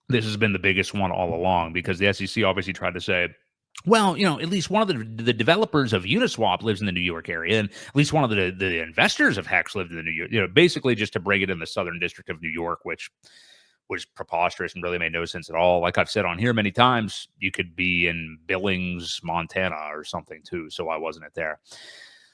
this has been the biggest one all along, because the SEC obviously tried to say, well, at least one of the developers of Uniswap lives in the New York area, and at least one of the investors of Hex lived in the New York, basically just to bring it in the Southern District of New York, which was preposterous and really made no sense at all. Like I've said on here many times, you could be in Billings, Montana or something too. So why wasn't it there?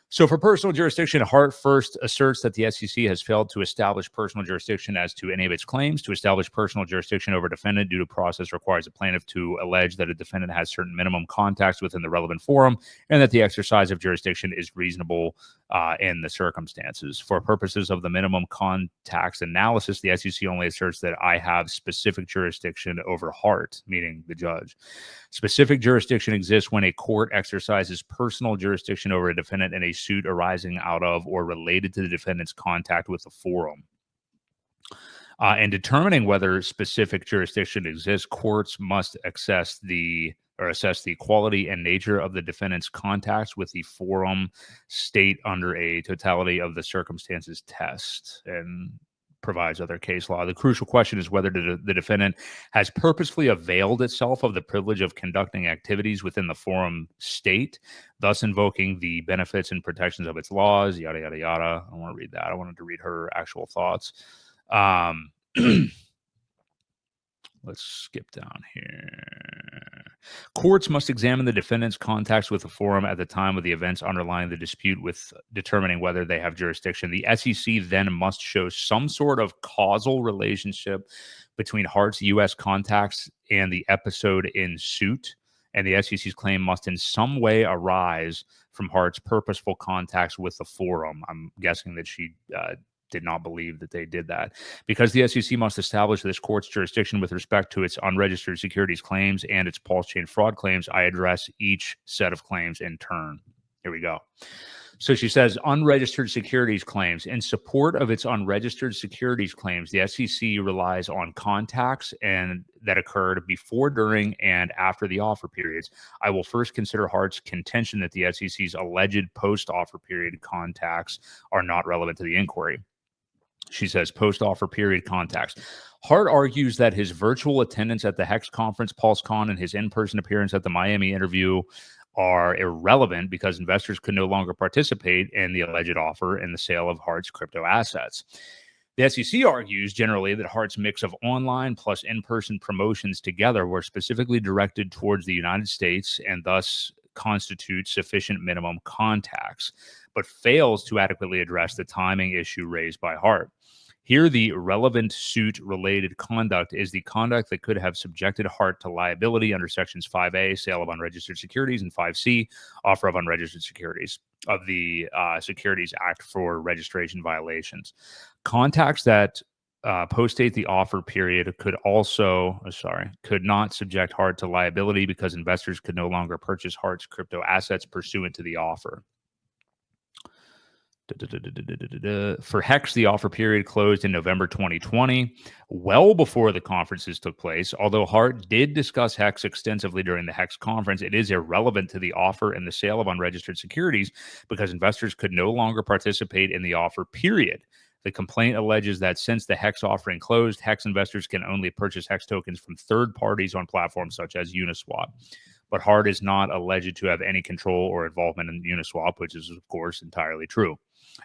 So for personal jurisdiction, Hart first asserts that the SEC has failed to establish personal jurisdiction as to any of its claims. To establish personal jurisdiction over a defendant due to process requires a plaintiff to allege that a defendant has certain minimum contacts within the relevant forum and that the exercise of jurisdiction is reasonable in the circumstances. For purposes of the minimum contacts analysis, the SEC only asserts that I have specific jurisdiction over Hart, meaning the judge. Specific jurisdiction exists when a court exercises personal jurisdiction over a defendant in a suit arising out of or related to the defendant's contact with the forum. And determining whether specific jurisdiction exists, courts must assess the quality and nature of the defendant's contacts with the forum state under a totality of the circumstances test, and provides other case law. The crucial question is whether the defendant has purposefully availed itself of the privilege of conducting activities within the forum state, thus invoking the benefits and protections of its laws, yada, yada, yada. I don't want to read that. I wanted to read her actual thoughts. Let's skip down here. Courts must examine the defendant's contacts with the forum at the time of the events underlying the dispute with determining whether they have jurisdiction. The SEC then must show some sort of causal relationship between Hart's U.S. contacts and the episode in suit, and the SEC's claim must in some way arise from Hart's purposeful contacts with the forum. I'm guessing that she did not believe that they did that. Because the SEC must establish this court's jurisdiction with respect to its unregistered securities claims and its pulse chain fraud claims, I address each set of claims in turn. Here we go. So she says unregistered securities claims. In support of its unregistered securities claims, the SEC relies on contacts and that occurred before, during, and after the offer periods. I will first consider Hart's contention that the SEC's alleged post-offer period contacts are not relevant to the inquiry. She says post-offer period contacts. Hart argues that his virtual attendance at the Hex conference, PulseCon, and his in-person appearance at the Miami interview are irrelevant because investors could no longer participate in the alleged offer and the sale of Hart's crypto assets. The SEC argues generally that Hart's mix of online plus in-person promotions together were specifically directed towards the United States and thus constitute sufficient minimum contacts, but fails to adequately address the timing issue raised by Hart. Here, the relevant suit-related conduct is the conduct that could have subjected Hart to liability under Sections 5A, sale of unregistered securities, and 5C, offer of unregistered securities of the Securities Act for registration violations. Contacts that post-date the offer period could not subject Hart to liability because investors could no longer purchase Hart's crypto assets pursuant to the offer. For Hex, the offer period closed in November 2020, well before the conferences took place. Although Hart did discuss Hex extensively during the Hex conference, it is irrelevant to the offer and the sale of unregistered securities because investors could no longer participate in the offer period. The complaint alleges that since the Hex offering closed, Hex investors can only purchase Hex tokens from third parties on platforms such as Uniswap. But Hart is not alleged to have any control or involvement in Uniswap, which is, of course, entirely true.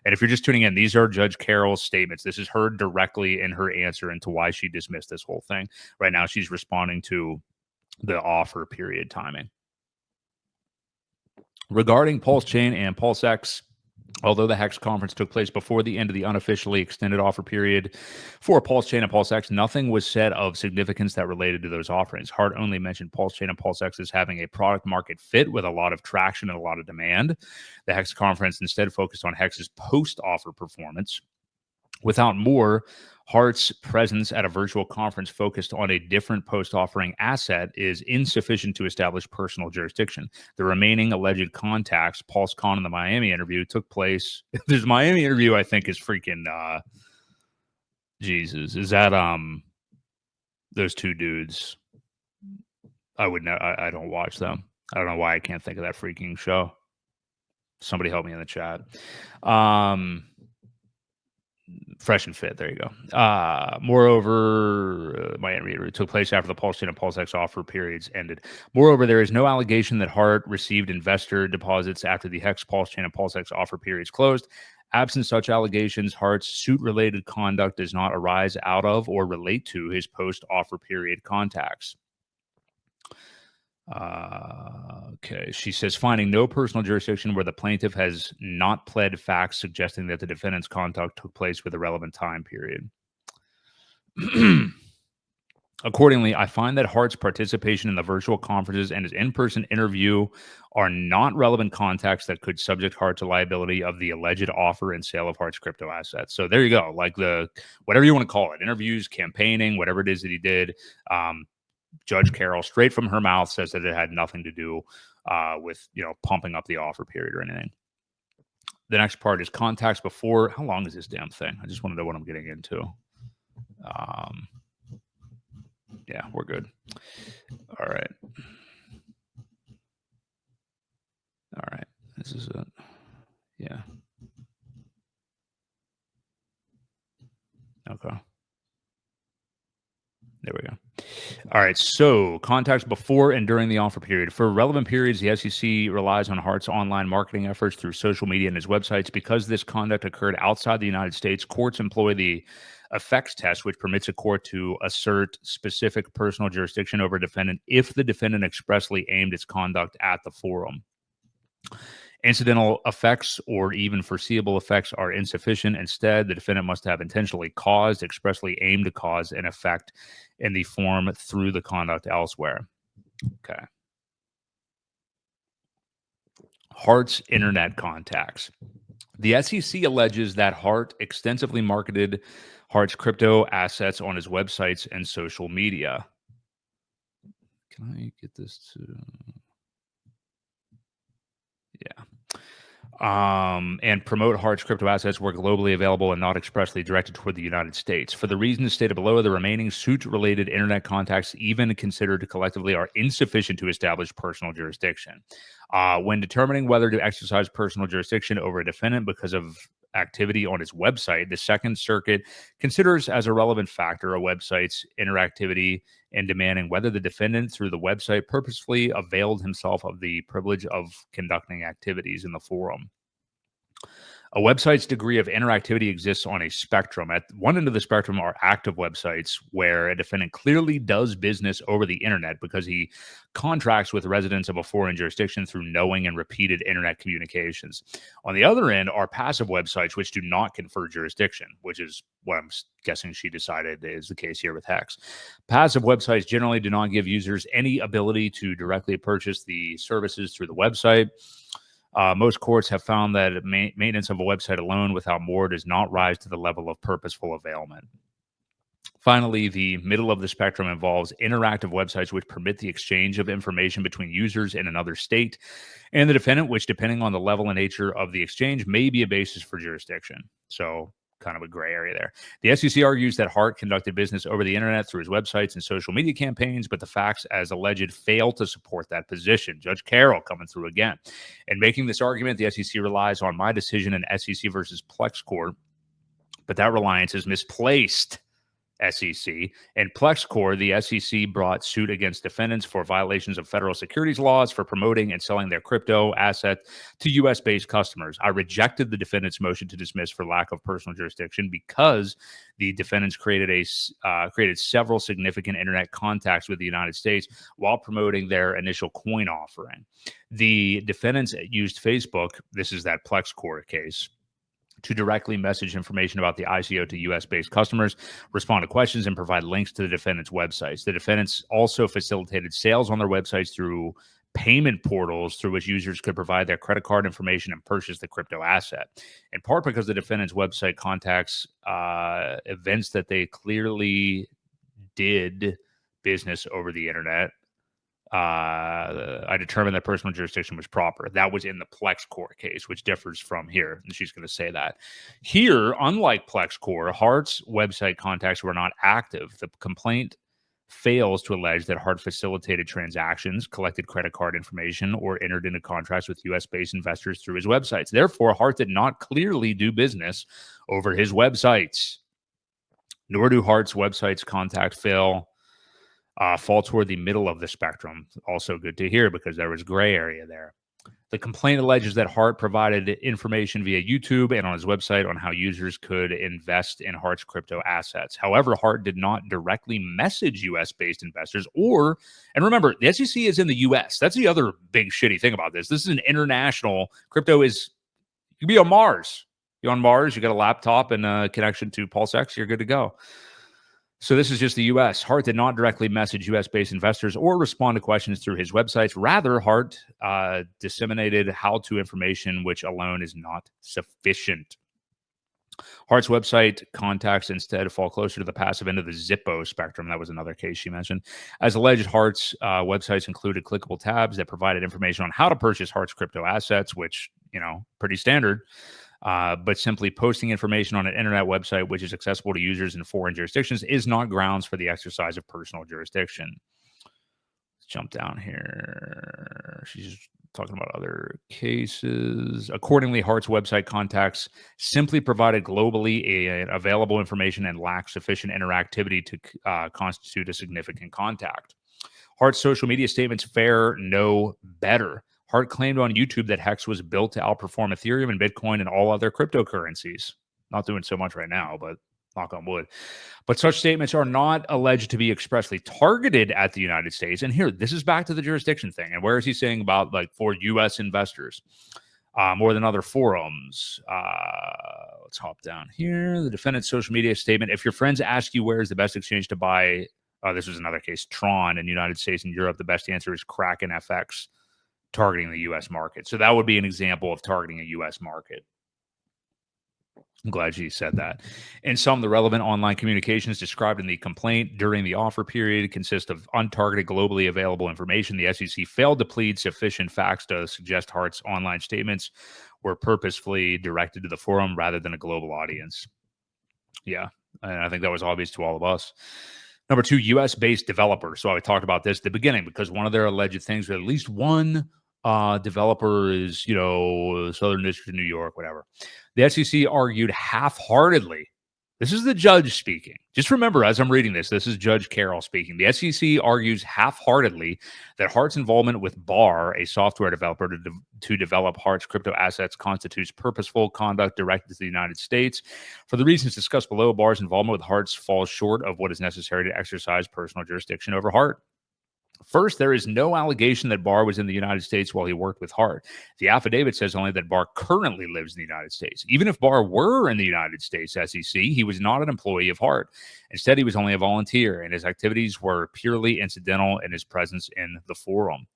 And if you're just tuning in, these are Judge Carroll's statements. This is her directly in her answer into why she dismissed this whole thing. Right now, she's responding to the offer period timing. Regarding Pulse Chain and PulseX, although the Hex conference took place before the end of the unofficially extended offer period for Pulse Chain and PulseX, nothing was said of significance that related to those offerings. Hart only mentioned Pulse Chain and PulseX as having a product market fit with a lot of traction and a lot of demand. The Hex conference instead focused on Hex's post-offer performance. Without more, Hart's presence at a virtual conference focused on a different post-offering asset is insufficient to establish personal jurisdiction. The remaining alleged contacts, PulseCon and the Miami interview, took place. This Miami interview, I think, is freaking Jesus. Is that those two dudes? I don't watch them. I don't know why I can't think of that freaking show. Somebody help me in the chat. fresh and fit. There you go. Moreover, my reader, it took place after the Pulse Chain and PulseX offer periods ended. Moreover, there is no allegation that Hart received investor deposits after the Hex, Pulse Chain, and PulseX offer periods closed. Absent such allegations, Hart's suit-related conduct does not arise out of or relate to his post-offer period contacts. Okay. She says, finding no personal jurisdiction where the plaintiff has not pled facts suggesting that the defendant's conduct took place with a relevant time period. Accordingly, I find that Hart's participation in the virtual conferences and his in-person interview are not relevant contacts that could subject Hart to liability of the alleged offer and sale of Hart's crypto assets. So there you go. Like whatever you want to call it, interviews, campaigning, whatever it is that he did. Judge Carroll, straight from her mouth, says that it had nothing to do with, pumping up the offer period or anything. The next part is contacts before. How long is this damn thing? I just want to know what I'm getting into. Yeah, we're good. All right. This is it. Yeah. Okay. There we go. All right. So contacts before and during the offer period. For relevant periods, the SEC relies on Hart's online marketing efforts through social media and his websites. Because this conduct occurred outside the United States, courts employ the effects test, which permits a court to assert specific personal jurisdiction over a defendant if the defendant expressly aimed its conduct at the forum. Incidental effects or even foreseeable effects are insufficient. Instead, the defendant must have intentionally caused, expressly aimed to cause an effect in the form through the conduct elsewhere. Okay. Hart's internet contacts. The SEC alleges that Hart extensively marketed Hart's crypto assets on his websites and social media. Can I get this to... Yeah. And promote Hart's crypto assets were globally available and not expressly directed toward the United States. For the reasons stated below, the remaining suit-related internet contacts, even considered collectively, are insufficient to establish personal jurisdiction. When determining whether to exercise personal jurisdiction over a defendant because of activity on his website, the Second Circuit considers as a relevant factor a website's interactivity in demanding whether the defendant, through the website, purposefully availed himself of the privilege of conducting activities in the forum. A website's degree of interactivity exists on a spectrum. At one end of the spectrum are active websites where a defendant clearly does business over the internet because he contracts with residents of a foreign jurisdiction through knowing and repeated internet communications. On the other end are passive websites which do not confer jurisdiction, which is what I'm guessing she decided is the case here with Hex. Passive websites generally do not give users any ability to directly purchase the services through the website. Most courts have found that maintenance of a website alone without more does not rise to the level of purposeful availment. Finally, the middle of the spectrum involves interactive websites which permit the exchange of information between users in another state and the defendant, which, depending on the level and nature of the exchange, may be a basis for jurisdiction. So, kind of a gray area there. The SEC argues that Hart conducted business over the internet through his websites and social media campaigns, but the facts as alleged fail to support that position. Judge Carroll coming through again. In making this argument, the SEC relies on my decision in SEC versus Plex Court, but that reliance is misplaced. SEC. In PlexCore, the SEC brought suit against defendants for violations of federal securities laws for promoting and selling their crypto asset to U.S.-based customers. I rejected the defendant's motion to dismiss for lack of personal jurisdiction because the defendants created several significant internet contacts with the United States while promoting their initial coin offering. The defendants used Facebook, this is that PlexCore case, to directly message information about the ICO to U.S.-based customers, respond to questions, and provide links to the defendants' websites. The defendants also facilitated sales on their websites through payment portals through which users could provide their credit card information and purchase the crypto asset, in part because the defendant's website contacts events that they clearly did business over the internet. I determined that personal jurisdiction was proper. That was in the PlexCore case, which differs from here. And she's going to say that. Here, unlike PlexCore, Hart's website contacts were not active. The complaint fails to allege that Hart facilitated transactions, collected credit card information, or entered into contracts with U.S.-based investors through his websites. Therefore, Hart did not clearly do business over his websites. Nor do Hart's websites contact fall toward the middle of the spectrum. Also good to hear because there was gray area there. The complaint alleges that Hart provided information via YouTube and on his website on how users could invest in Hart's crypto assets. However, Hart did not directly message U.S.-based investors and remember, the SEC is in the U.S. That's the other big shitty thing about this. This is an international, crypto is, you can be on Mars. You're on Mars, you got a laptop and a connection to PulseX, you're good to go. So this is just the U.S. Hart did not directly message U.S.-based investors or respond to questions through his websites. Rather, Hart disseminated how-to information, which alone is not sufficient. Hart's website contacts instead fall closer to the passive end of the Zippo spectrum. That was another case she mentioned. As alleged, Hart's websites included clickable tabs that provided information on how to purchase Hart's crypto assets, which, pretty standard. But simply posting information on an internet website which is accessible to users in foreign jurisdictions is not grounds for the exercise of personal jurisdiction. Let's jump down here. She's talking about other cases. Accordingly, Hart's website contacts simply provided globally available information and lacked sufficient interactivity to constitute a significant contact. Hart's social media statements fare no better. Hart claimed on YouTube that Hex was built to outperform Ethereum and Bitcoin and all other cryptocurrencies. Not doing so much right now, but knock on wood. But such statements are not alleged to be expressly targeted at the United States. And here, this is back to the jurisdiction thing. And where is he saying about for U.S. investors more than other forums? Let's hop down here. The defendant's social media statement. If your friends ask you where is the best exchange to buy, this was another case, Tron in the United States and Europe, the best answer is Kraken FX. Targeting the U.S. market. So that would be an example of targeting a U.S. market. I'm glad she said that. In sum, the relevant online communications described in the complaint during the offer period consist of untargeted, globally available information. The SEC failed to plead sufficient facts to suggest Hart's online statements were purposefully directed to the forum rather than a global audience. Yeah, and I think that was obvious to all of us. Number two, U.S.-based developers. So I talked about this at the beginning because one of their alleged things, at least one developer is, Southern District of New York, whatever. The SEC argued half-heartedly. This is the judge speaking. Just remember, as I'm reading this is Judge Carroll speaking. The SEC argues half-heartedly that Hart's involvement with Bar, a software developer to develop Hart's crypto assets, constitutes purposeful conduct directed to the United States. For the reasons discussed below, Bar's involvement with Hart's falls short of what is necessary to exercise personal jurisdiction over Hart. First, there is no allegation that Barr was in the United States while he worked with Hart. The affidavit says only that Barr currently lives in the United States. Even if Barr were in the United States, SEC, he was not an employee of Hart. Instead, he was only a volunteer, and his activities were purely incidental in his presence in the forum.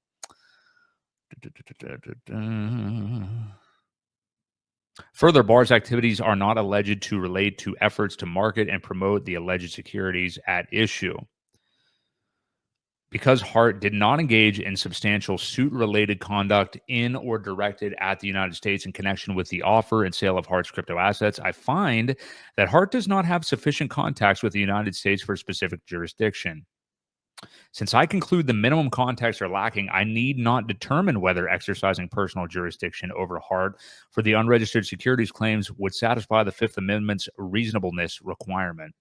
Further, Barr's activities are not alleged to relate to efforts to market and promote the alleged securities at issue. Because Hart did not engage in substantial suit-related conduct in or directed at the United States in connection with the offer and sale of Hart's crypto assets, I find that Hart does not have sufficient contacts with the United States for specific jurisdiction. Since I conclude the minimum contacts are lacking, I need not determine whether exercising personal jurisdiction over Hart for the unregistered securities claims would satisfy the Fifth Amendment's reasonableness requirement.